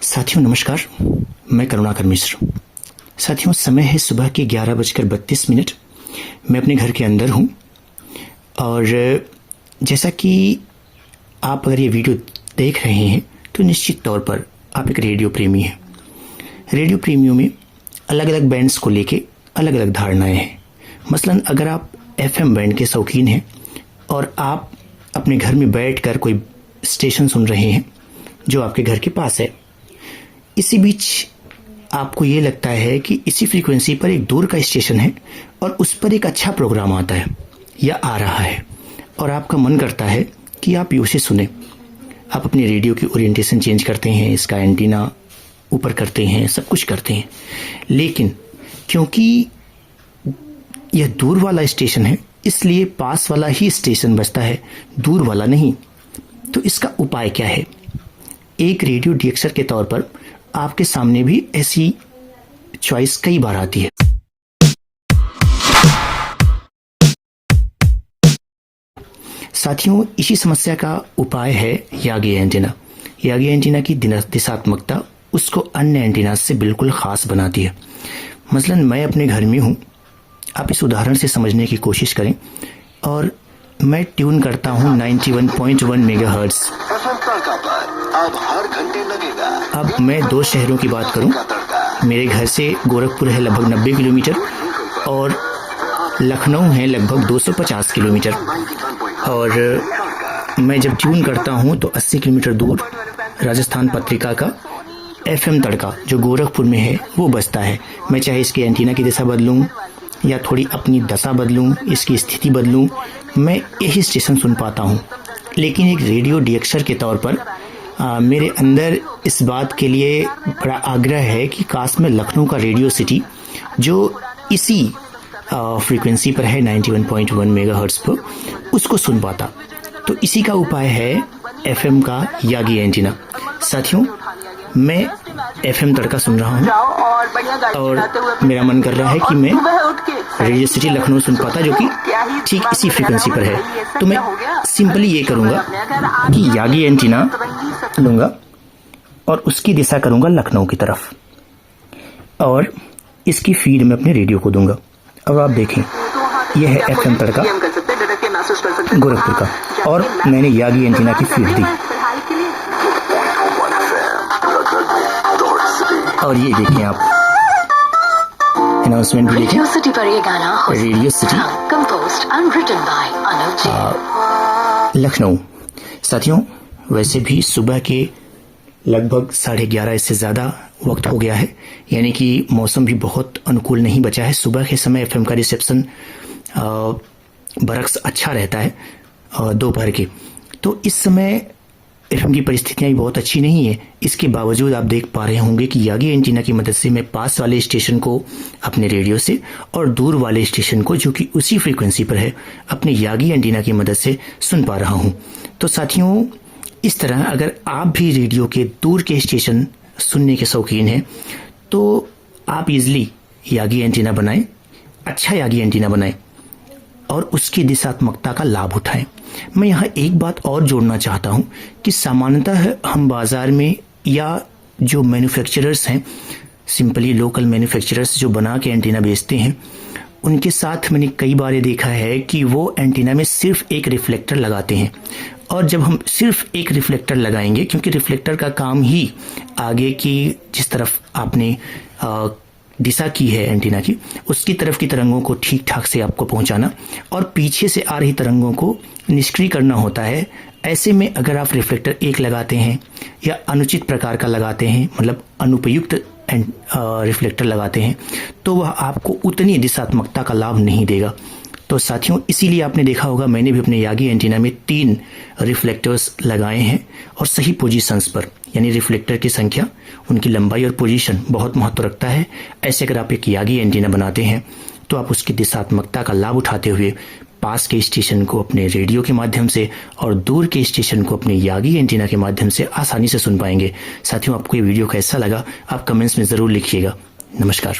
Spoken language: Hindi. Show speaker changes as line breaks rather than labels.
साथियों नमस्कार, मैं करुणाकर मिश्र। साथियों समय है सुबह के 11:32। मैं अपने घर के अंदर हूँ और जैसा कि आप अगर ये वीडियो देख रहे हैं तो निश्चित तौर पर आप एक रेडियो प्रेमी हैं। रेडियो प्रेमियों में अलग अलग बैंड्स को लेके अलग अलग धारणाएं हैं। मसलन अगर आप FM बैंड के शौकीन हैं और आप अपने घर में बैठकर कोई स्टेशन सुन रहे हैं जो आपके घर के पास है, इसी बीच आपको ये लगता है कि इसी फ्रीक्वेंसी पर एक दूर का स्टेशन है और उस पर एक अच्छा प्रोग्राम आता है या आ रहा है और आपका मन करता है कि आप उसे सुने। आप अपने रेडियो की ओरिएंटेशन चेंज करते हैं, इसका एंटीना ऊपर करते हैं, सब कुछ करते हैं, लेकिन क्योंकि यह दूर वाला स्टेशन है इसलिए पास वाला ही स्टेशन बजता है, दूर वाला नहीं। तो इसका उपाय क्या है? एक रेडियो डीएक्सर के तौर पर आपके सामने भी ऐसी चॉइस कई बार आती है। साथियों, इसी समस्या का उपाय है यागी एंटीना। यागी एंटीना की दिशात्मकता उसको अन्य एंटीना से बिल्कुल खास बनाती है। मसलन मैं अपने घर में हूँ, आप इस उदाहरण से समझने की कोशिश करें और मैं ट्यून करता हूँ 91.1 मेगाहर्ट्ज। अब मैं दो शहरों की बात करूं, मेरे घर से गोरखपुर है लगभग 90 किलोमीटर और लखनऊ है लगभग 250 किलोमीटर, और मैं जब ट्यून करता हूं तो 80 किलोमीटर दूर राजस्थान पत्रिका का FM तड़का जो गोरखपुर में है वो बजता है। मैं चाहे इसके एंटीना की दिशा बदलूं या थोड़ी अपनी दशा बदलूं, इसकी स्थिति बदलूं, मैं यही स्टेशन सुन पाता हूं। लेकिन एक रेडियो डीएक्सर के तौर पर मेरे अंदर इस बात के लिए बड़ा आग्रह है कि काश मैं लखनऊ का रेडियो सिटी जो इसी फ्रीक्वेंसी पर है 91.1 मेगाहर्ट्ज पर, उसको सुन पाता। तो इसी का उपाय है FM का यागी एंटीना। साथियों, मैं FM तड़का सुन रहा हूँ और मेरा मन कर रहा है कि मैं रेडियो सिटी लखनऊ सुन पाता जो कि ठीक इसी फ्रीक्वेंसी पर है। तो मैं सिंपली ये करूँगा कि यागी एंटीना लूँगा और उसकी दिशा करूँगा लखनऊ की तरफ और इसकी फीड में अपने रेडियो को दूंगा। अब आप देखें, यह है FM तड़का गोरखपुर का और मैंने यागी एंटीना की फीड दी और ये देखें आप अनाउंसमेंट भी देखें, रेडियो सिटी पर ये गाना radio city composed and written by Lucknow. साथियों, वैसे भी सुबह के लगभग 11:30 इससे ज़्यादा वक्त हो गया है, यानी कि मौसम भी बहुत अनुकूल नहीं बचा है। सुबह के समय FM का रिसेप्शन बरक्स अच्छा रहता है दोपहर के, तो इस समय FM की परिस्थितियाँ भी बहुत अच्छी नहीं है। इसके बावजूद आप देख पा रहे होंगे कि यागी एंटीना की मदद से मैं पास वाले स्टेशन को अपने रेडियो से और दूर वाले स्टेशन को जो कि उसी फ्रीक्वेंसी पर है अपने यागी एंटीना की मदद से सुन पा रहा हूँ। तो साथियों, इस तरह अगर आप भी रेडियो के दूर के स्टेशन सुनने के शौकीन हैं तो आप इजली यागी एंटीना बनाएं, अच्छा यागी एंटीना बनाएं और उसकी दिशात्मकता का लाभ उठाएं। मैं यहाँ एक बात और जोड़ना चाहता हूँ कि सामान्यतः हम बाजार में या जो मैन्युफैक्चरर्स हैं, सिंपली लोकल मैन्युफैक्चरर्स जो बना के एंटीना बेचते हैं, उनके साथ मैंने कई बार देखा है कि वो एंटीना में सिर्फ एक रिफ्लेक्टर लगाते हैं। और जब हम सिर्फ एक रिफ्लेक्टर लगाएंगे, क्योंकि रिफ्लेक्टर का काम ही आगे की जिस तरफ आपने दिशा की है एंटीना की, उसकी तरफ की तरंगों को ठीक ठाक से आपको पहुंचाना और पीछे से आ रही तरंगों को निष्क्रिय करना होता है। ऐसे में अगर आप रिफ्लेक्टर एक लगाते हैं या अनुचित प्रकार का लगाते हैं, मतलब अनुपयुक्त रिफ्लेक्टर लगाते हैं, तो वह आपको उतनी दिशात्मकता का लाभ नहीं देगा। तो साथियों, इसीलिए आपने देखा होगा मैंने भी अपने यागी एंटीना में 3 रिफ्लेक्टर्स लगाए हैं और सही पोजीशंस पर, यानी रिफ्लेक्टर की संख्या, उनकी लंबाई और पोजीशन बहुत महत्व रखता है। ऐसे अगर आप एक यागी एंटीना बनाते हैं तो आप उसकी दिशात्मकता का लाभ उठाते हुए पास के स्टेशन को अपने रेडियो के माध्यम से और दूर के स्टेशन को अपने यागी एंटीना के माध्यम से आसानी से सुन पाएंगे। साथियों, आपको ये वीडियो कैसा लगा आप कमेंट्स में ज़रूर लिखिएगा। नमस्कार।